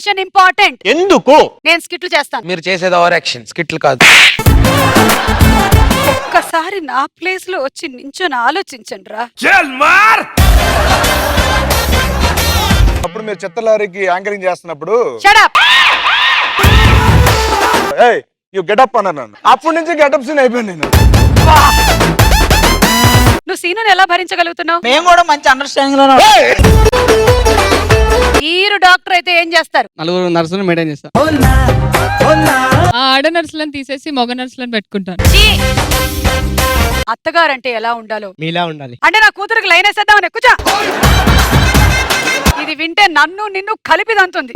Combination important. ఎందుకు? నేను స్కిట్లు చేస్తాను. మీరు చేసేది ఓవర్ యాక్షన్, స్కిట్లు కాదు. ఒక్కసారి నా ప్లేస్ లో వచ్చి నించొని ఆలోచించండి రా. అప్పుడు మీరు చిత్తలారికి యాంకరింగ్ చేస్తున్నప్పుడు Shut up. ఏయ్ యు గెటప్ అన్నాను నన్ను. అప్పటి నుంచి గెటప్ సీన్ అయిపోయాను నేను. నువ్వు సీనుని ఎలా భరించగలుగుతున్నావు? మేము కూడా మంచి అండర్స్టాండింగ్ లో మీరు డాక్టర్ అయితే ఏం చేస్తారు? నలుగురు నర్సులు మెయింటైన్ చేస్తా. ఆ ఆడ నర్సులను తీసేసి మగ నర్సులను పెట్టుకుంటాను. అత్తగారంటే ఎలా ఉండాలో మీలా ఉండాలి. అంటే నా కూతురికి లైన్ వేసేద్దామని ఎక్కుచా. ఇది వింటే నన్ను నిన్ను కలిపిదంతుంది.